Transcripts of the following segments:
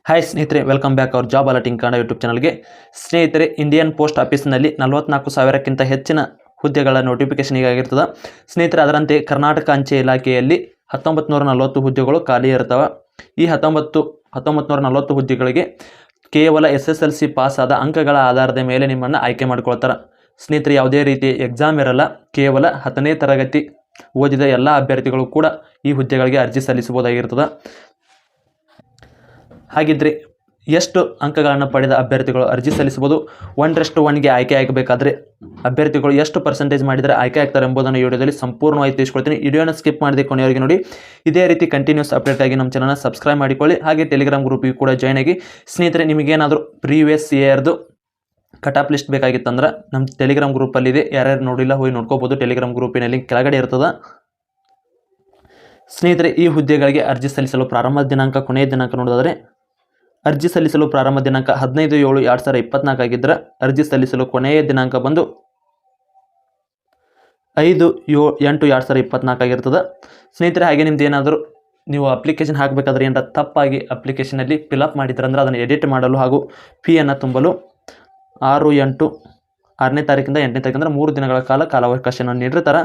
Hi ಸ್ನೇಹಿತರೆ, welcome back our job alerting Kannada YouTube ಚಾನಲ್ಗೆ. ಸ್ನೇಹಿತರೆ, ಇಂಡಿಯನ್ ಪೋಸ್ಟ್ ಆಫೀಸ್ನಲ್ಲಿ 44,000ಕ್ಕಿಂತ ಹೆಚ್ಚಿನ ಹುದ್ದೆಗಳ ನೋಟಿಫಿಕೇಶನ್ ಈಗಾಗಿರ್ತದೆ. ಸ್ನೇಹಿತರೆ, ಅದರಂತೆ ಕರ್ನಾಟಕ ಅಂಚೆ ಇಲಾಖೆಯಲ್ಲಿ 1940 ಹುದ್ದೆಗಳು ಖಾಲಿ ಇರ್ತವೆ. ಈ 1940 ಹುದ್ದೆಗಳಿಗೆ ಕೇವಲ SSLC ಪಾಸ್ ಆದ ಅಂಕಗಳ ಆಧಾರದ ಮೇಲೆ ನಿಮ್ಮನ್ನು ಆಯ್ಕೆ ಮಾಡ್ಕೊಳ್ತಾರೆ. ಸ್ನೇಹಿತರೆ, ಯಾವುದೇ ರೀತಿ ಎಕ್ಸಾಮ್ ಇರಲ್ಲ. ಕೇವಲ 10ನೇ ತರಗತಿ ಓದಿದ ಎಲ್ಲ ಅಭ್ಯರ್ಥಿಗಳು ಕೂಡ ಈ ಹುದ್ದೆಗಳಿಗೆ ಅರ್ಜಿ ಸಲ್ಲಿಸಬಹುದಾಗಿರ್ತದೆ. ಹಾಗಿದ್ರೆ ಎಷ್ಟು ಅಂಕಗಳನ್ನು ಪಡೆದ ಅಭ್ಯರ್ಥಿಗಳು ಅರ್ಜಿ ಸಲ್ಲಿಸಬಹುದು? 1:1ಗೆ ಆಯ್ಕೆ ಆಗಬೇಕಾದ್ರೆ ಅಭ್ಯರ್ಥಿಗಳು ಎಷ್ಟು ಪರ್ಸೆಂಟೇಜ್ ಮಾಡಿದರೆ ಆಯ್ಕೆ ಆಗ್ತಾರೆ ಎಂಬುದನ್ನು ಈ ವಿಡಿಯೋದಲ್ಲಿ ಸಂಪೂರ್ಣವಾಗಿ ತಿಳಿಸ್ಕೊಳ್ತೀನಿ. ವಿಡಿಯೋನ ಸ್ಕಿಪ್ ಮಾಡದೆ ಕೊನೆಯವರೆಗೆ ನೋಡಿ. ಇದೇ ರೀತಿ ಕಂಟಿನ್ಯೂಸ್ ಅಪ್ಡೇಟ್ ಆಗಿ ನಮ್ಮ ಚಾನಲ್ನ ಸಬ್ಸ್ಕ್ರೈಬ್ ಮಾಡಿಕೊಳ್ಳಿ. ಹಾಗೆ ಟೆಲಿಗ್ರಾಮ್ ಗ್ರೂಪಿಗೆ ಕೂಡ ಜಾಯ್ನ್ ಆಗಿ. ಸ್ನೇಹಿತರೆ, ನಿಮಗೇನಾದರೂ ಪ್ರೀವಿಯಸ್ ಇಯರ್ದು ಕಟ್ ಆಫ್ ಲಿಸ್ಟ್ ಬೇಕಾಗಿತ್ತಂದ್ರೆ ನಮ್ಮ ಟೆಲಿಗ್ರಾಮ್ ಗ್ರೂಪಲ್ಲಿದೆ. ಯಾರ್ಯಾರು ನೋಡಿಲ್ಲ ಹೋಗಿ ನೋಡ್ಕೋಬೋದು. ಟೆಲಿಗ್ರಾಮ್ ಗ್ರೂಪಿನ ಲಿಂಕ್ ಕೆಳಗಡೆ ಇರ್ತದೆ. ಸ್ನೇಹಿತರೆ, ಈ ಹುದ್ದೆಗಳಿಗೆ ಅರ್ಜಿ ಸಲ್ಲಿಸಲು ಪ್ರಾರಂಭ ದಿನಾಂಕ, ಕೊನೆಯ ದಿನಾಂಕ ನೋಡೋದಾದರೆ ಅರ್ಜಿ ಸಲ್ಲಿಸಲು ಪ್ರಾರಂಭ ದಿನಾಂಕ 15/7/2024 ಆಗಿದ್ದರೆ ಅರ್ಜಿ ಸಲ್ಲಿಸಲು ಕೊನೆಯ ದಿನಾಂಕ ಬಂದು 5/8/2024 ಆಗಿರ್ತದೆ. ಸ್ನೇಹಿತರೆ, ಹಾಗೆ ನಿಮ್ದು ಏನಾದರೂ ನೀವು ಅಪ್ಲಿಕೇಶನ್ ಹಾಕಬೇಕಾದ್ರೆ ಏನಾರ ತಪ್ಪಾಗಿ ಅಪ್ಲಿಕೇಶನಲ್ಲಿ ಫಿಲಪ್ ಮಾಡಿದ್ರಂದ್ರೆ ಅದನ್ನು ಎಡಿಟ್ ಮಾಡಲು ಹಾಗೂ ಫೀಯನ್ನು ತುಂಬಲು 6/8 ತಾರೀಕಿಂದ 8ನೇ ತಾರೀಕು ಅಂದರೆ 3 ದಿನಗಳ ಕಾಲಾವಕಾಶವನ್ನು ನೀಡಿರ್ತಾರೆ.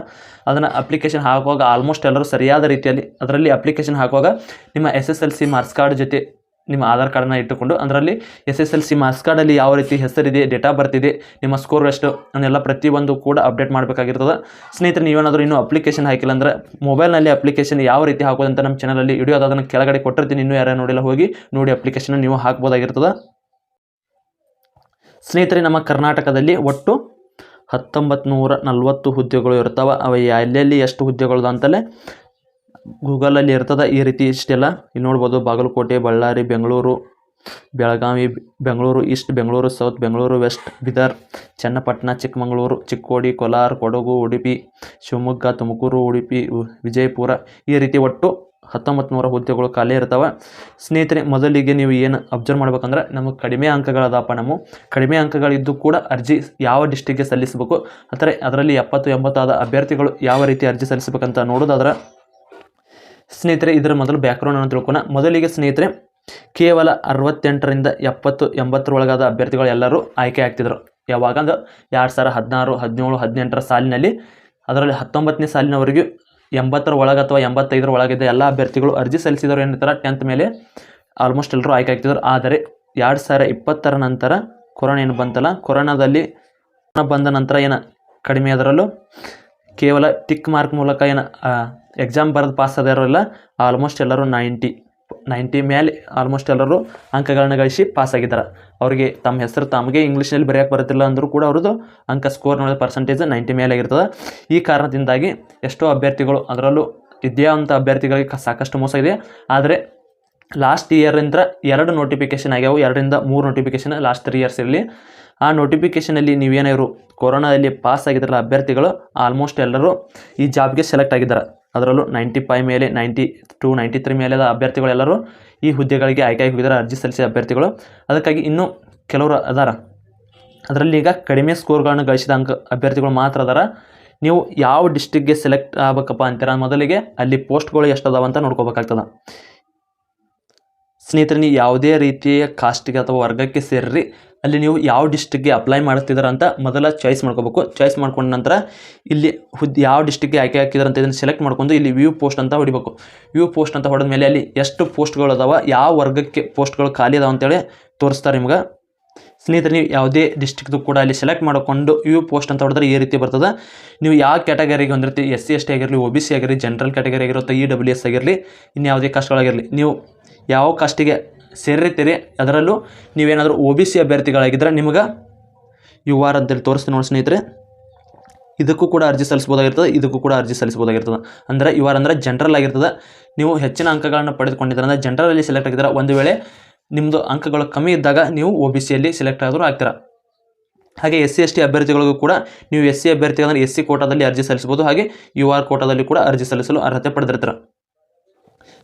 ಅದನ್ನು ಅಪ್ಲಿಕೇಶನ್ ಹಾಕುವಾಗ ಆಲ್ಮೋಸ್ಟ್ ಎಲ್ಲರೂ ಸರಿಯಾದ ರೀತಿಯಲ್ಲಿ ಅದರಲ್ಲಿ ಅಪ್ಲಿಕೇಶನ್ ಹಾಕುವಾಗ ನಿಮ್ಮ SSLC ಮಾರ್ಕ್ಸ್ ಕಾರ್ಡ್ ಜೊತೆ ನಿಮ್ಮ ಆಧಾರ್ ಕಾರ್ಡನ್ನು ಇಟ್ಟುಕೊಂಡು ಅದರಲ್ಲಿ SSLC ಮಾರ್ಕ್ಸ್ ಕಾರ್ಡಲ್ಲಿ ಯಾವ ರೀತಿ ಹೆಸರಿದೆ, ಡೇಟ್ ಆಫ್ ಬರ್ತ್ ಇದೆ, ನಿಮ್ಮ ಸ್ಕೋರ್ ಎಷ್ಟು ಅನ್ನೆಲ್ಲ ಪ್ರತಿಯೊಂದು ಕೂಡ ಅಪ್ಡೇಟ್ ಮಾಡಬೇಕಾಗಿರ್ತದೆ. ಸ್ನೇಹಿತರೆ, ನೀವೇನಾದರೂ ಇನ್ನೂ ಅಪ್ಲಿಕೇಶನ್ ಹಾಕಿಲ್ಲ ಅಂದರೆ ಮೊಬೈಲ್ನಲ್ಲಿ ಅಪ್ಲಿಕೇಶನ್ ಯಾವ ರೀತಿ ಹಾಕೋದಂತ ನಮ್ಮ ಚಾನಲಲ್ಲಿ ವಿಡಿಯೋ ಅದನ್ನು ಕೆಳಗಡೆ ಕೊಟ್ಟಿರ್ತೀನಿ. ಇನ್ನೂ ಯಾರು ನೋಡಿಲ್ಲ ಹೋಗಿ ನೋಡಿ ಅಪ್ಲಿಕೇಶನ್ ನೀವು ಹಾಕ್ಬೋದಾಗಿರ್ತದೆ. ಸ್ನೇಹಿತರೆ, ನಮ್ಮ ಕರ್ನಾಟಕದಲ್ಲಿ ಒಟ್ಟು 1940 ಹುದ್ದೆಗಳು ಇರ್ತವೆ. ಅವು ಎಲ್ಲೆಲ್ಲಿ ಎಷ್ಟು ಹುದ್ದೆಗಳು ಅಂತಲೇ ಗೂಗಲಲ್ಲಿ ಇರ್ತದೆ. ಈ ರೀತಿ ಇಷ್ಟೆಲ್ಲ ಇಲ್ಲಿ ನೋಡ್ಬೋದು. Bagalkot, Ballari, Bengaluru, Belagavi, Bengaluru east, Bengaluru south, Bengaluru west, Bidar, Channapatna, Chikkamagaluru, Chikkodi, Kolar, Kodagu, Udupi, Shivamogga, Tumakuru, Udupi, Vijayapura, ಈ ರೀತಿ ಒಟ್ಟು 1900 ಹುದ್ದೆಗಳು ಖಾಲಿ ಇರ್ತವೆ. ಸ್ನೇಹಿತರೆ, ಮೊದಲಿಗೆ ನೀವು ಏನು ಅಬ್ಸರ್ವ್ ಮಾಡ್ಬೇಕಂದ್ರೆ ನಮಗೆ ಕಡಿಮೆ ಅಂಕಗಳದಪ್ಪ. ನಮ್ಮ ಕಡಿಮೆ ಅಂಕಗಳಿದ್ದು ಕೂಡ ಅರ್ಜಿ ಯಾವ ಡಿಸ್ಟಿಕ್ಗೆ ಸಲ್ಲಿಸಬೇಕು, ಅಂದರೆ ಅದರಲ್ಲಿ 70-80 ಆದ ಅಭ್ಯರ್ಥಿಗಳು ಯಾವ ರೀತಿ ಅರ್ಜಿ ಸಲ್ಲಿಸಬೇಕಂತ ನೋಡೋದಾದ್ರೆ ಸ್ನೇಹಿತರೆ, ಇದರ ಮೊದಲು ಬ್ಯಾಕ್ಗ್ರೌಂಡನ್ನು ತಿಳ್ಕೊಣ. ಮೊದಲಿಗೆ ಸ್ನೇಹಿತರೆ, ಕೇವಲ 68ರಿಂದ 70-80 ಒಳಗಾದ ಅಭ್ಯರ್ಥಿಗಳು ಎಲ್ಲರೂ ಆಯ್ಕೆ ಆಗ್ತಿದ್ರು. ಯಾವಾಗಂದ್ರೆ 2016, 17, 18 ಸಾಲಿನಲ್ಲಿ, ಅದರಲ್ಲಿ 19ನೇ ಸಾಲಿನವರೆಗೂ 80 ಒಳಗೆ ಅಥವಾ 85 ಒಳಗಿದ್ದ ಎಲ್ಲ ಅಭ್ಯರ್ಥಿಗಳು ಅರ್ಜಿ ಸಲ್ಲಿಸಿದವರು ಏನಿರ್ತಾರೆ 10th ಮೇಲೆ ಆಲ್ಮೋಸ್ಟ್ ಎಲ್ಲರೂ ಆಯ್ಕೆ ಆಗ್ತಿದ್ರು. ಆದರೆ 2020 ನಂತರ ಕೊರೋನಾ ಏನು ಬಂತಲ್ಲ, ಕೊರೋನಾದಲ್ಲಿ ಬಂದ ನಂತರ ಏನು ಕಡಿಮೆ ಅದರಲ್ಲೂ ಕೇವಲ ಟಿಕ್ ಮಾರ್ಕ್ ಮೂಲಕ ಏನು ಎಕ್ಸಾಮ್ ಬರೆದು ಪಾಸ್ ಆದವರೆಲ್ಲ ಆಲ್ಮೋಸ್ಟ್ ಎಲ್ಲರೂ 90 ಮೇಲೆ ಆಲ್ಮೋಸ್ಟ್ ಎಲ್ಲರೂ ಅಂಕಗಳನ್ನ ಗಳಿಸಿ ಪಾಸ್ ಆಗಿದ್ದಾರೆ. ಅವರಿಗೆ ತಮ್ಮ ಹೆಸರು ತಮಗೆ ಇಂಗ್ಲೀಷ್ನಲ್ಲಿ ಬರೆಯೋಕ್ಕೆ ಬರುತ್ತಿಲ್ಲ ಅಂದರೂ ಕೂಡ ಅವ್ರದ್ದು ಅಂಕ ಸ್ಕೋರ್ ನೋಡಿದ ಪರ್ಸೆಂಟೇಜ್ 90 ಮೇಲೆ ಆಗಿರ್ತದೆ. ಈ ಕಾರಣದಿಂದಾಗಿ ಎಷ್ಟೋ ಅಭ್ಯರ್ಥಿಗಳು, ಅದರಲ್ಲೂ ವಿದ್ಯಾವಂತ ಅಭ್ಯರ್ಥಿಗಳಿಗೆ ಸಾಕಷ್ಟು ಮೋಸ ಇದೆ. ಆದರೆ ಲಾಸ್ಟ್ ಇಯರಿಂದ 2 ನೋಟಿಫಿಕೇಷನ್ ಆಗ್ಯಾವು, 2ರಿಂದ 3 ನೋಟಿಫಿಕೇಷನ್ ಲಾಸ್ಟ್ 3 ಇಯರ್ಸ್ ಇರಲಿ. ಆ ನೋಟಿಫಿಕೇಷನಲ್ಲಿ ನೀವೇನಾದ್ರು ಕೊರೋನಾದಲ್ಲಿ ಪಾಸ್ ಆಗಿದ್ರಲ್ಲ ಅಭ್ಯರ್ಥಿಗಳು ಆಲ್ಮೋಸ್ಟ್ ಎಲ್ಲರೂ ಈ ಜಾಬ್ಗೆ ಸೆಲೆಕ್ಟ್ ಆಗಿದ್ದಾರೆ. ಅದರಲ್ಲೂ 95 ಮೇಲೆ, 92, 93 ಮೇಲೆ ಅಭ್ಯರ್ಥಿಗಳೆಲ್ಲರೂ ಈ ಹುದ್ದೆಗಳಿಗೆ ಆಯ್ಕೆ ಹೋಗಿದ್ದಾರೆ, ಅರ್ಜಿ ಸಲ್ಲಿಸಿದ ಅಭ್ಯರ್ಥಿಗಳು. ಅದಕ್ಕಾಗಿ ಇನ್ನೂ ಕೆಲವರು ಅದಾರ, ಅದರಲ್ಲಿ ಈಗ ಕಡಿಮೆ ಸ್ಕೋರ್ಗಳನ್ನು ಗಳಿಸಿದ ಅಭ್ಯರ್ಥಿಗಳು ಮಾತ್ರ ಅದಾರ. ನೀವು ಯಾವ ಡಿಸ್ಟಿಕ್ಗೆ ಸೆಲೆಕ್ಟ್ ಆಗಬೇಕಪ್ಪ ಅಂತೀರ, ಮೊದಲಿಗೆ ಅಲ್ಲಿ ಪೋಸ್ಟ್ಗಳು ಎಷ್ಟು ಅದಾವ ಅಂತ ನೋಡ್ಕೋಬೇಕಾಗ್ತದೆ. ಸ್ನೇಹಿತರೆ, ನೀವು ಯಾವುದೇ ರೀತಿಯ ಕಾಸ್ಟಿಗೆ ಅಥವಾ ವರ್ಗಕ್ಕೆ ಸೇರಿರಿ, ಅಲ್ಲಿ ನೀವು ಯಾವ ಡಿಸ್ಟಿಕ್ಗೆ ಅಪ್ಲೈ ಮಾಡ್ತಿದ್ದೀರ ಅಂತ ಮೊದಲ ಚಾಯ್ಸ್ ಮಾಡ್ಕೋಬೇಕು. ಚಾಯ್ಸ್ ಮಾಡ್ಕೊಂಡ ನಂತರ ಇಲ್ಲಿ ಯಾವ ಡಿಸ್ಟಿಕ್ಗೆ ಆಯ್ಕೆ ಹಾಕಿದಾರೆ ಅಂತ ಇದನ್ನು ಸೆಲೆಕ್ಟ್ ಮಾಡ್ಕೊಂಡು ಇಲ್ಲಿ ವ್ಯೂ ಪೋಸ್ಟ್ ಅಂತ ಹೊಡಿಬೇಕು. ವ್ಯೂ ಪೋಸ್ಟ್ ಅಂತ ಹೊಡೆದ ಮೇಲೆ ಅಲ್ಲಿ ಎಷ್ಟು ಪೋಸ್ಟ್ಗಳು ಅದಾವ, ಯಾವ ವರ್ಗಕ್ಕೆ ಪೋಸ್ಟ್ಗಳು ಖಾಲಿ ಅದಾವ ಅಂತೇಳಿ ತೋರಿಸ್ತಾರೆ ನಿಮ್ಗೆ. ಸ್ನೇಹಿತರೆ, ನೀವು ಯಾವುದೇ ಡಿಸ್ಟಿಕ್ದು ಕೂಡ ಅಲ್ಲಿ ಸೆಲೆಕ್ಟ್ ಮಾಡಿಕೊಂಡು ವ್ಯೂ ಪೋಸ್ಟ್ ಅಂತ ಹೊಡೆದ್ರೆ ಈ ರೀತಿ ಬರ್ತದೆ. ನೀವು ಯಾವ ಕ್ಯಾಟಗರಿಗೆ ಹೊಂದಿರ್ತೀವಿ, SC ST ಆಗಿರಲಿ, OBC ಆಗಿರಲಿ, ಜನರಲ್ ಕ್ಯಾಟಗರಿ ಆಗಿರುತ್ತೆ, EWS ಆಗಿರಲಿ, ಇನ್ನು ಯಾವುದೇ ಕಾಸ್ಟ್ಗಳಾಗಿರಲಿ, ನೀವು ಯಾವ ಕಾಸ್ಟಿಗೆ ಸೇರಿರ್ತೀರಿ ಅದರಲ್ಲೂ ನೀವೇನಾದರೂ OBC ಅಭ್ಯರ್ಥಿಗಳಾಗಿದ್ದರೆ ನಿಮಗೆ UR ಅಂತೇಳಿ ತೋರಿಸ್ತೀನಿ ನೋಡಿ ಸ್ನೇಹಿತರೆ. ಇದಕ್ಕೂ ಕೂಡ ಅರ್ಜಿ ಸಲ್ಲಿಸ್ಬೋದಾಗಿರ್ತದೆ, ಇದಕ್ಕೂ ಕೂಡ ಅರ್ಜಿ ಸಲ್ಲಿಸ್ಬೋದಾಗಿರ್ತದೆ. ಅಂದರೆ UR ಅಂದರೆ ಜನರಲ್ ಆಗಿರ್ತದೆ. ನೀವು ಹೆಚ್ಚಿನ ಅಂಕಗಳನ್ನು ಪಡೆದುಕೊಂಡಿದ್ದೀರ ಅಂದರೆ ಜನರಲಲ್ಲಿ ಸೆಲೆಕ್ಟ್ ಆಗಿದ್ದೀರ. ಒಂದು ವೇಳೆ ನಿಮ್ಮದು ಅಂಕಗಳು ಕಮ್ಮಿ ಇದ್ದಾಗ ನೀವು OBCಯಲ್ಲಿ ಸೆಲೆಕ್ಟ್ ಆದರೂ ಆಗ್ತೀರ. ಹಾಗೆ SC ST ಅಭ್ಯರ್ಥಿಗಳಿಗೂ ಕೂಡ ನೀವು SC ಅಭ್ಯರ್ಥಿ ಅಂದರೆ SC ಕೋಟಾದಲ್ಲಿ ಅರ್ಜಿ ಸಲ್ಲಿಸ್ಬೋದು. ಹಾಗೆ UR ಕೋಟಾದಲ್ಲಿ ಕೂಡ ಅರ್ಜಿ ಸಲ್ಲಿಸಲು ಅರ್ಹತೆ ಪಡೆದಿರ್ತೀರ.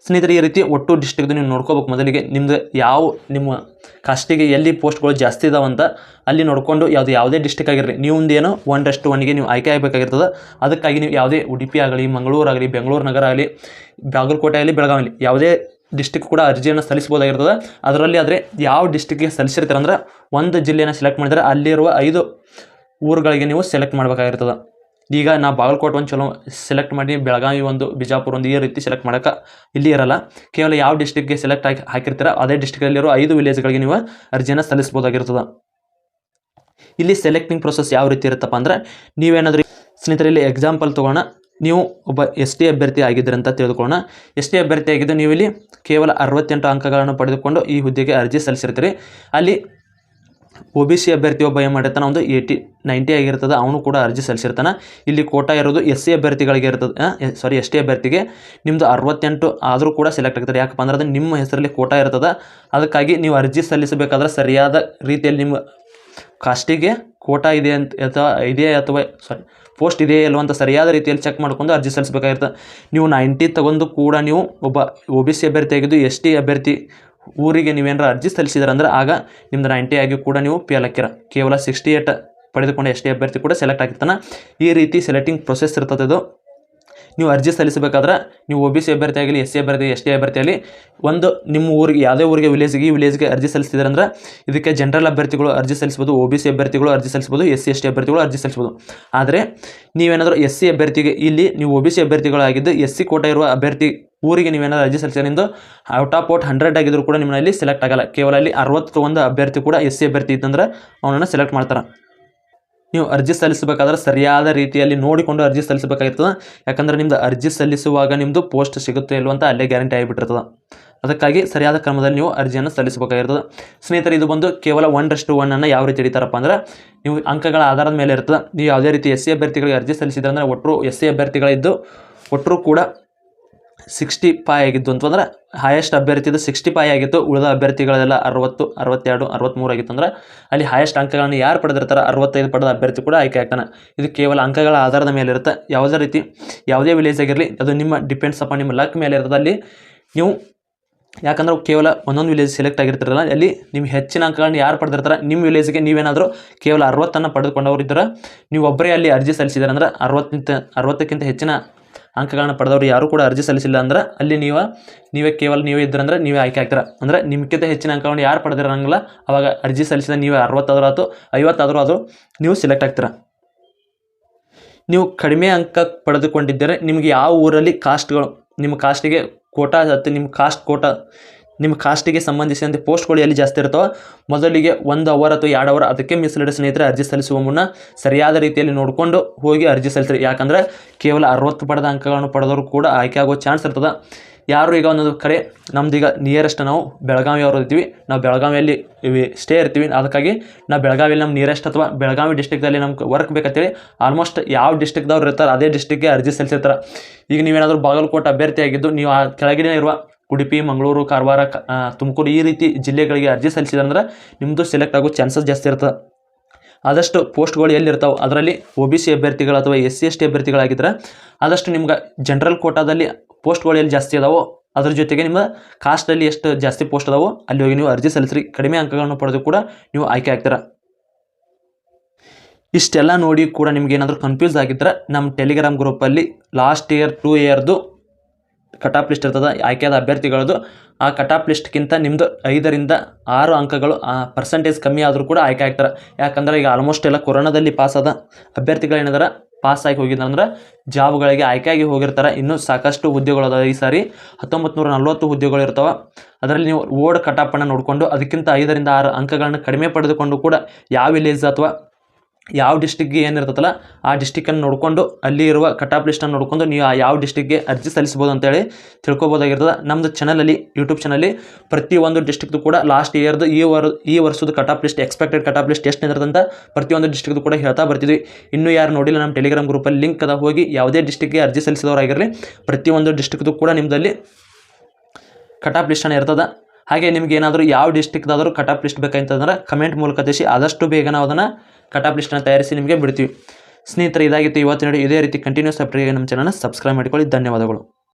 ಸ್ನೇಹಿತರೆ, ಈ ರೀತಿ ಒಟ್ಟು ಡಿಸ್ಟಿಕ್ದು ನೀವು ನೋಡ್ಕೋಬೇಕು. ಮೊದಲಿಗೆ ನಿಮ್ಮದು ನಿಮ್ಮ ಕಾಸ್ಟಿಗೆ ಎಲ್ಲಿ ಪೋಸ್ಟ್ಗಳು ಜಾಸ್ತಿ ಇದಾವಂತ ಅಲ್ಲಿ ನೋಡಿಕೊಂಡು ಯಾವುದೇ ಡಿಸ್ಟಿಕ್ ಆಗಿರಲಿ, ನೀವು ಏನು 1:1ಗೆ ನೀವು ಆಯ್ಕೆ ಆಗಬೇಕಾಗಿರ್ತದೆ. ಅದಕ್ಕಾಗಿ ನೀವು ಯಾವುದೇ ಉಡುಪಿ ಆಗಲಿ, ಮಂಗಳೂರು ಆಗಲಿ, ಬೆಂಗಳೂರು ನಗರ ಆಗಲಿ, ಬಾಗಲಕೋಟೆ ಆಗಲಿ, ಬೆಳಗಾವಿ ಆಗಲಿ ಯಾವುದೇ ಡಿಸ್ಟಿಕ್ ಕೂಡ ಅರ್ಜಿಯನ್ನು ಸಲ್ಲಿಸಬಹುದಾಗಿರ್ತದೆ. ಅದರಲ್ಲಿ ಆದರೆ ಯಾವ ಡಿಸ್ಟಿಕ್ಗೆ ಸಲ್ಲಿಸಿರ್ತಾರೆ ಅಂದ್ರೆ ಒಂದು ಜಿಲ್ಲೆಯನ್ನು ಸೆಲೆಕ್ಟ್ ಮಾಡಿದರೆ ಅಲ್ಲಿರುವ 5 ಊರುಗಳಿಗೆ ನೀವು ಸೆಲೆಕ್ಟ್ ಮಾಡಬೇಕಾಗಿರ್ತದೆ. ಈಗ ನಾವು ಬಾಗಲಕೋಟೆ ಒಂದು ಚಲೋ ಸೆಲೆಕ್ಟ್ ಮಾಡಿ, ಬೆಳಗಾವಿ ಒಂದು, ಬಿಜಾಪುರ ಒಂದು, ಈ ರೀತಿ ಸೆಲೆಕ್ಟ್ ಮಾಡೋಕೆ ಇಲ್ಲಿ ಇರಲ್ಲ. ಕೇವಲ ಯಾವ ಡಿಸ್ಟಿಕ್ಗೆ ಸೆಲೆಕ್ಟ್ ಹಾಕಿರ್ತೀರ ಅದೇ ಡಿಸ್ಟಿಕಲ್ಲಿರೋ 5 ವಿಲೇಜ್ಗಳಿಗೆ ನೀವು ಅರ್ಜಿಯನ್ನು ಸಲ್ಲಿಸಬಹುದಾಗಿರ್ತದೆ. ಇಲ್ಲಿ ಸೆಲೆಕ್ಟಿಂಗ್ ಪ್ರೊಸೆಸ್ ಯಾವ ರೀತಿ ಇರುತ್ತಪ್ಪ ಅಂದ್ರೆ, ನೀವೇನಾದರೂ ಸ್ನೇಹಿತರೆ ಇಲ್ಲಿ ಎಕ್ಸಾಂಪಲ್ ತೊಗೋಣ. ನೀವು ಒಬ್ಬ ST ಅಭ್ಯರ್ಥಿ ಆಗಿದ್ದೀರಿ ಅಂತ ತಿಳ್ಕೊಳ್ಳೋಣ. ST ಅಭ್ಯರ್ಥಿ ಆಗಿದ್ದು ನೀವು ಇಲ್ಲಿ ಕೇವಲ 68 ಅಂಕಗಳನ್ನು ಪಡೆದುಕೊಂಡು ಈ ಹುದ್ದೆಗೆ ಅರ್ಜಿ ಸಲ್ಲಿಸಿರ್ತೀರಿ. ಅಲ್ಲಿ OBC ಅಭ್ಯರ್ಥಿ ಒಬ್ಬ ಏನು ಮಾಡಿರ್ತಾನೆ, ಒಂದು 90 ಆಗಿರ್ತದೆ, ಅವನು ಕೂಡ ಅರ್ಜಿ ಸಲ್ಲಿಸಿರ್ತಾನೆ. ಇಲ್ಲಿ ಕೋಟಾ ಇರೋದು SC ಅಭ್ಯರ್ಥಿಗಳಿಗೆ ಇರ್ತದೆ, ST ಅಭ್ಯರ್ಥಿಗೆ ನಿಮ್ಮದು 68 ಆದರೂ ಕೂಡ ಸೆಲೆಕ್ಟ್ ಆಗ್ತಾರೆ. ಯಾಕಪ್ಪ ಅಂದ್ರೆ ಅದು ನಿಮ್ಮ ಹೆಸರಲ್ಲಿ ಕೋಟಾ ಇರ್ತದೆ. ಅದಕ್ಕಾಗಿ ನೀವು ಅರ್ಜಿ ಸಲ್ಲಿಸಬೇಕಾದ್ರೆ ಸರಿಯಾದ ರೀತಿಯಲ್ಲಿ ನಿಮ್ಮ ಕಾಸ್ಟಿಗೆ ಕೋಟಾ ಇದೆ ಅಥವಾ ಪೋಸ್ಟ್ ಇದೆಯೇ ಇಲ್ವ ಅಂತ ಸರಿಯಾದ ರೀತಿಯಲ್ಲಿ ಚೆಕ್ ಮಾಡ್ಕೊಂಡು ಅರ್ಜಿ ಸಲ್ಲಿಸಬೇಕಾಗಿರ್ತದೆ. ನೀವು 90 ತಗೊಂಡು ಕೂಡ ನೀವು ಒಬ್ಬ OBC ಅಭ್ಯರ್ಥಿ ಆಗಿದ್ದು ST ಅಭ್ಯರ್ಥಿ ಊರಿಗೆ ನೀವೇನಾರ ಅರ್ಜಿ ಸಲ್ಲಿಸಿದ್ರೆ ಅಂದ್ರೆ ಆಗ ನಿಮ್ದು 90 ಆಗಿ ಕೂಡ ನೀವು ಫೇಲ್ ಹಾಕಿರ. ಕೇವಲ 68 ಪಡೆದುಕೊಂಡು ST ಅಭ್ಯರ್ಥಿ ಕೂಡ ಸೆಲೆಕ್ಟ್ ಆಗಿರ್ತಾನೆ. ಈ ರೀತಿ ಸೆಲೆಕ್ಟಿಂಗ್ ಪ್ರೊಸೆಸ್ ಇರ್ತದೆ. ಇದು ನೀವು ಅರ್ಜಿ ಸಲ್ಲಿಸಬೇಕಾದ್ರೆ ನೀವು OBC ಅಭ್ಯರ್ಥಿ ಆಗಲಿ, SC ಅಭ್ಯರ್ಥಿ, ST ಅಭ್ಯರ್ಥಿ ಆಗಲಿ, ಒಂದು ನಿಮ್ಮ ಊರಿಗೆ ಯಾವುದೇ ಊರಿಗೆ ಈ ವಿಲೇಜ್ಗೆ ಅರ್ಜಿ ಸಲ್ಲಿಸಿದ್ರೆ ಅಂದ್ರೆ ಇದಕ್ಕೆ ಜನರಲ್ ಅಭ್ಯರ್ಥಿಗಳು ಅರ್ಜಿ ಸಲ್ಲಿಸ್ಬೋದು, OBC ಅಭ್ಯರ್ಥಿಗಳು ಅರ್ಜಿ ಸಲ್ಲಿಸ್ಬೋದು, SC ST ಅಭ್ಯರ್ಥಿಗಳು ಅರ್ಜಿ ಸಲ್ಲಿಸ್ಬೋದು. ಆದರೆ ನೀವೇನಾದರೂ SC ಅಭ್ಯರ್ಥಿಗೆ ಇಲ್ಲಿ ನೀವು OBC ಅಭ್ಯರ್ಥಿಗಳಾಗಿದ್ದು SC ಕೋಟಾ ಇರುವ ಅಭ್ಯರ್ಥಿ ಊರಿಗೆ ನೀವೇನಾದರೂ ಅರ್ಜಿ ಸಲ್ಲಿಸಿದ್ರೆ ನಿಮ್ಮದು ಔಟ್ ಆಫ್ 100 ಆಗಿದ್ರು ಕೂಡ ನಿಮ್ಮಲ್ಲಿ ಸೆಲೆಕ್ಟ್ ಆಗಲ್ಲ. ಕೇವಲ ಅಲ್ಲಿ 61 ಅಭ್ಯರ್ಥಿ ಕೂಡ SC ಅಭ್ಯರ್ಥಿ ಇತ್ತಂದ್ರೆ ಅವನನ್ನು ಸೆಲೆಕ್ಟ್ ಮಾಡ್ತಾರೆ. ನೀವು ಅರ್ಜಿ ಸಲ್ಲಿಸಬೇಕಾದ್ರೆ ಸರಿಯಾದ ರೀತಿಯಲ್ಲಿ ನೋಡಿಕೊಂಡು ಅರ್ಜಿ ಸಲ್ಲಿಸಬೇಕಾಗಿರ್ತದೆ. ಯಾಕಂದರೆ ನಿಮ್ಮದು ಅರ್ಜಿ ಸಲ್ಲಿಸುವಾಗ ನಿಮ್ಮದು ಪೋಸ್ಟ್ ಸಿಗುತ್ತೆ ಇಲ್ವಂತ ಅಲ್ಲೇ ಗ್ಯಾರಂಟಿ ಆಗಿಬಿಟ್ಟಿರ್ತದೆ. ಅದಕ್ಕಾಗಿ ಸರಿಯಾದ ಕ್ರಮದಲ್ಲಿ ನೀವು ಅರ್ಜಿಯನ್ನು ಸಲ್ಲಿಸಬೇಕಾಗಿರ್ತದೆ. ಸ್ನೇಹಿತರೆ, ಇದು ಬಂದು ಕೇವಲ 1:1 ಯಾವ ರೀತಿ ಹಿಡಿತಾರಪ್ಪ ಅಂದ್ರೆ, ನೀವು ಅಂಕಗಳ ಆಧಾರದ ಮೇಲೆ ಇರ್ತದೆ. ನೀವು ಯಾವುದೇ ರೀತಿ SC ಅಭ್ಯರ್ಥಿಗಳಿಗೆ ಅರ್ಜಿ ಸಲ್ಲಿಸಿದ್ರೆ ಅಂದರೆ ಒಟ್ಟು SC ಅಭ್ಯರ್ಥಿಗಳಿದ್ದು ಒಟ್ಟರು ಕೂಡ 65 ಆಗಿದ್ದು ಅಂತಂದ್ರೆ ಹೈಯೆಸ್ಟ್ ಅಭ್ಯರ್ಥಿದು 65 ಆಗಿತ್ತು. ಉಳಿದ ಅಭ್ಯರ್ಥಿಗಳೆಲ್ಲ 60, 62, 63 ಆಗಿತ್ತು. ಅಂದ್ರೆ ಅಲ್ಲಿ ಹೈಯೆಸ್ಟ್ ಅಂಕಗಳನ್ನು ಯಾರು ಪಡೆದಿರ್ತಾರೆ 65 ಪಡೆದ ಅಭ್ಯರ್ಥಿ ಕೂಡ ಆಯ್ಕೆ ಆಗ್ತಾನೆ. ಇದು ಕೇವಲ ಅಂಕಗಳ ಆಧಾರದ ಮೇಲೆ ಇರುತ್ತೆ. ಯಾವುದೇ ರೀತಿ ಯಾವುದೇ ವಿಲೇಜ್ ಆಗಿರಲಿ ಅದು ನಿಮ್ಮ ಡಿಪೆಂಡ್ಸ್ ಅಪ್ಪ ನಿಮ್ಮ ಲಕ್ ಮೇಲೆ ಇರ್ತದೆ. ಅಲ್ಲಿ ನೀವು ಯಾಕಂದ್ರೆ ಕೇವಲ ಒಂದೊಂದು ವಿಲೇಜ್ ಸೆಲೆಕ್ಟ್ ಆಗಿರ್ತಿರಲ್ಲ, ಅಲ್ಲಿ ನಿಮ್ಮ ಹೆಚ್ಚಿನ ಅಂಕಗಳನ್ನು ಯಾರು ಪಡೆದಿರ್ತಾರೆ ನಿಮ್ಮ ವಿಲೇಜ್ಗೆ ನೀವೇನಾದರೂ ಕೇವಲ 60 ಪಡೆದುಕೊಂಡವರು ಇದ್ದರೆ ನೀವು ಒಬ್ಬರೇ ಅಲ್ಲಿ ಅರ್ಜಿ ಸಲ್ಲಿಸಿದ್ದಾರೆ ಅಂದ್ರೆ 60ಕ್ಕಿಂತ ಹೆಚ್ಚಿನ ಅಂಕಗಳನ್ನು ಪಡೆದವರು ಯಾರು ಕೂಡ ಅರ್ಜಿ ಸಲ್ಲಿಸಿಲ್ಲ ಅಂದ್ರೆ ಅಲ್ಲಿ ನೀವೇ ಇದ್ರಂದ್ರೆ ನೀವೇ ಆಯ್ಕೆ ಆಗ್ತೀರ. ಅಂದರೆ ನಿಮ್ಗಿಂತ ಹೆಚ್ಚಿನ ಅಂಕಗಳನ್ನು ಯಾರು ಪಡೆದಿರಂಗಿಲ್ಲ ಅವಾಗ ಅರ್ಜಿ ಸಲ್ಲಿಸಿದ ನೀವೇ 60 ಆದರೂ ಆಯ್ತು, 50 ಆದರೂ ಅದು ನೀವು ಸೆಲೆಕ್ಟ್ ಆಗ್ತೀರ. ನೀವು ಕಡಿಮೆ ಅಂಕ ಪಡೆದುಕೊಂಡಿದ್ದರೆ ನಿಮಗೆ ಯಾವ ಊರಲ್ಲಿ ಕಾಸ್ಟ್ಗಳು ನಿಮ್ಮ ಕಾಸ್ಟಿಗೆ ಕೋಟಾ ನಿಮ್ಮ ಕಾಸ್ಟಿಗೆ ಸಂಬಂಧಿಸಿದಂತೆ ಪೋಸ್ಟ್ಗಳು ಎಲ್ಲಿ ಜಾಸ್ತಿ ಇರ್ತಾವೆ ಮೊದಲಿಗೆ 1 ಅವರ್ ಅಥವಾ 2 ಅವರ್ ಅದಕ್ಕೆ ಮೀಸಲಿಡ ಸ್ನೇಹಿತರೆ ಅರ್ಜಿ ಸಲ್ಲಿಸುವ ಮುನ್ನ ಸರಿಯಾದ ರೀತಿಯಲ್ಲಿ ನೋಡಿಕೊಂಡು ಹೋಗಿ ಅರ್ಜಿ ಸಲ್ಲಿಸ್ರಿ. ಯಾಕಂದರೆ ಕೇವಲ 60 ಪಡೆದ ಅಂಕಗಳನ್ನು ಪಡೆದವರು ಕೂಡ ಆಯ್ಕೆ ಆಗೋ ಚಾನ್ಸ್ ಇರ್ತದೆ. ಯಾರು ಈಗ ಒಂದೊಂದು ಕಡೆ ನಮ್ದೀಗ ನಿಯರೆಸ್ಟ್ ನಾವು ಬೆಳಗಾವಿಯವರು ಇರ್ತೀವಿ, ನಾವು ಬೆಳಗಾವಿಯಲ್ಲಿ ಸ್ಟೇ ಇರ್ತೀವಿ. ಅದಕ್ಕಾಗಿ ನಾವು ಬೆಳಗಾವಿಯಲ್ಲಿ ನಮ್ಮ ನಿಯರೆಸ್ಟ್ ಅಥವಾ ಬೆಳಗಾವಿ ಡಿಸ್ಟಿಕ್ದಲ್ಲಿ ನಮ್ಗೆ ವರ್ಕ್ ಬೇಕಂತೇಳಿ ಆಲ್ಮೋಸ್ಟ್ ಯಾವ ಡಿಸ್ಟಿಕ್ದವ್ರು ಇರ್ತಾರೆ ಅದೇ ಡಿಸ್ಟಿಕ್ಗೆ ಅರ್ಜಿ ಸಲ್ಲಿಸಿರ್ತಾರೆ. ಈಗ ನೀವೇನಾದರೂ ಬಾಗಲಕೋಟೆ ಅಭ್ಯರ್ಥಿ ಆಗಿದ್ದು ನೀವು ಆ ಕೆಳಗಿನ ಇರುವ ಉಡುಪಿ, ಮಂಗಳೂರು, ಕಾರವಾರ, ತುಮಕೂರು ಈ ರೀತಿ ಜಿಲ್ಲೆಗಳಿಗೆ ಅರ್ಜಿ ಸಲ್ಲಿಸಿದಂದ್ರೆ ನಿಮ್ಮದು ಸೆಲೆಕ್ಟ್ ಆಗೋ ಚಾನ್ಸಸ್ ಜಾಸ್ತಿ ಇರ್ತದೆ. ಆದಷ್ಟು ಪೋಸ್ಟ್ಗಳು ಎಲ್ಲಿರ್ತಾವೆ ಅದರಲ್ಲಿ OBC ಅಭ್ಯರ್ಥಿಗಳು ಅಥವಾ SC ST ಅಭ್ಯರ್ಥಿಗಳಾಗಿದ್ದರೆ ಆದಷ್ಟು ನಿಮ್ಗೆ ಜನರಲ್ ಕೋಟಾದಲ್ಲಿ ಪೋಸ್ಟ್ಗಳು ಎಲ್ಲಿ ಜಾಸ್ತಿ ಅದಾವೋ ಅದ್ರ ಜೊತೆಗೆ ನಿಮ್ಮ ಕಾಸ್ಟಲ್ಲಿ ಎಷ್ಟು ಜಾಸ್ತಿ ಪೋಸ್ಟ್ ಅದಾವೋ ಅಲ್ಲಿ ಹೋಗಿ ನೀವು ಅರ್ಜಿ ಸಲ್ಲಿಸ್ರಿ. ಕಡಿಮೆ ಅಂಕಗಳನ್ನು ಪಡೆದು ಕೂಡ ನೀವು ಆಯ್ಕೆ ಆಗ್ತೀರ. ಇಷ್ಟೆಲ್ಲ ನೋಡಿ ಕೂಡ ನಿಮ್ಗೆ ಏನಾದರೂ ಕನ್ಫ್ಯೂಸ್ ಆಗಿದ್ದರೆ ನಮ್ಮ ಟೆಲಿಗ್ರಾಮ್ ಗ್ರೂಪಲ್ಲಿ ಲಾಸ್ಟ್ ಇಯರ್ 2 ಇಯರ್ದು ಕಟ್ ಆಫ್ ಲಿಸ್ಟ್ ಇರ್ತದೆ ಆಯ್ಕೆಯಾದ ಅಭ್ಯರ್ಥಿಗಳದು. ಆ ಕಟ್ ಆಫ್ ಲಿಸ್ಟ್ಗಿಂತ ನಿಮ್ಮದು 5 ರಿಂದ 6 ಅಂಕಗಳು ಪರ್ಸೆಂಟೇಜ್ ಕಮ್ಮಿ ಆದರೂ ಕೂಡ ಆಯ್ಕೆ ಆಗ್ತಾರೆ. ಯಾಕಂದರೆ ಈಗ ಆಲ್ಮೋಸ್ಟ್ ಎಲ್ಲ ಕೊರೋನಾದಲ್ಲಿ ಪಾಸಾದ ಅಭ್ಯರ್ಥಿಗಳೇನಾದ್ರೆ ಪಾಸ್ ಆಗಿ ಹೋಗಿದ್ದಂದ್ರೆ ಜಾಬ್ಗಳಿಗೆ ಆಯ್ಕೆಯಾಗಿ ಹೋಗಿರ್ತಾರೆ. ಇನ್ನೂ ಸಾಕಷ್ಟು ಹುದ್ದೆಗಳು ಈ ಸಾರಿ 1940 ಹುದ್ದೆಗಳು ಇರ್ತಾವೆ. ಅದರಲ್ಲಿ ನೀವು ಓಡ್ ಕಟ್ ಆಫನ್ನು ನೋಡಿಕೊಂಡು ಅದಕ್ಕಿಂತ 5 ರಿಂದ 6 ಅಂಕಗಳನ್ನು ಕಡಿಮೆ ಪಡೆದುಕೊಂಡು ಕೂಡ ಯಾವ ವಿಲೇಜ್ ಅಥವಾ ಯಾವ ಡಿಸ್ಟಿಕ್ಗೆ ಏನಿರ್ತದಲ್ಲ ಆ ಡಿಸ್ಟಿಕ್ಕನ್ನು ನೋಡಿಕೊಂಡು ಅಲ್ಲಿ ಇರುವ ಕಟ್ ಆಫ್ ಲಿಸ್ಟನ್ನು ನೋಡಿಕೊಂಡು ನೀವು ಯಾವ ಡಿಸ್ಟಿಕ್ಗೆ ಅರ್ಜಿ ಸಲ್ಲಿಸ್ಬೋದು ಅಂತೇಳಿ ತಿಳ್ಕೊಬೋದಾಗಿರ್ತದೆ. ನಮ್ಮದು ಚಾನಲಲ್ಲಿ ಯೂಟ್ಯೂಬ್ ಚಾನಲ್ಲಿ ಪ್ರತಿಯೊಂದು ಡಿಸ್ಟಿಕ್ದು ಕೂಡ ಲಾಸ್ಟ್ ಇಯರ್ದು ಈ ವರ್ಷದ cut off list expected cut off list ಎಷ್ಟು ನಿಂತಿರ್ತದೆ ಅಂತ ಪ್ರತಿಯೊಂದು ಡಿಸ್ಟಿಕ್ದು ಕೂಡ ಹೇಳ್ತಾ ಬರ್ತಿದ್ವಿ. ಇನ್ನೂ ಯಾರು ನೋಡಿಲ್ಲ ನಮ್ಮ ಟೆಲಿಗ್ರಾಮ್ ಗ್ರೂಪಲ್ಲಿ ಲಿಂಕ್ ಅದ, ಹೋಗಿ ಯಾವುದೇ ಡಿಸ್ಟಿಕ್ಗೆ ಅರ್ಜಿ ಸಲ್ಲಿಸಿದವರಾಗಿರಲಿ ಪ್ರತಿಯೊಂದು ಡಿಸ್ಟಿಕ್ದು ಕೂಡ ನಿಮ್ಮದಲ್ಲಿ ಕಟ್ ಆಫ್ ಲಿಸ್ಟನ್ನು ಇರ್ತದೆ. ಹಾಗೆ ನಿಮ್ಗೆ ಏನಾದರೂ ಯಾವ ಡಿಸ್ಟಿಕ್ದಾದರೂ ಕಟ್ ಆಫ್ ಲಿಸ್ಟ್ ಬೇಕಂತಂದ್ರೆ ಕಮೆಂಟ್ ಮೂಲಕ ತಿಳಿಸಿ, ಆದಷ್ಟು ಬೇಗ ನಾವು ಅದನ್ನು ಕಟ್ ಆಫ್ ಲಿಸ್ಟನ್ನು ತಯಾರಿಸಿ ನಿಮಗೆ ಬಿಡ್ತೀವಿ. ಸ್ನೇಹಿತರೆ, ಇದಾಗಿತ್ತು ಇವತ್ತಿನ ಇದೇ ರೀತಿ ಕಂಟಿನ್ಯೂಸ್ ಅಪ್ಡೇಟ್ಗೆ ನಮ್ಮ ಚಾನಲ್ನ ಸಬ್ಸ್ಕ್ರೈಬ್ ಮಾಡಿಕೊಳ್ಳಿ. ಧನ್ಯವಾದಗಳು.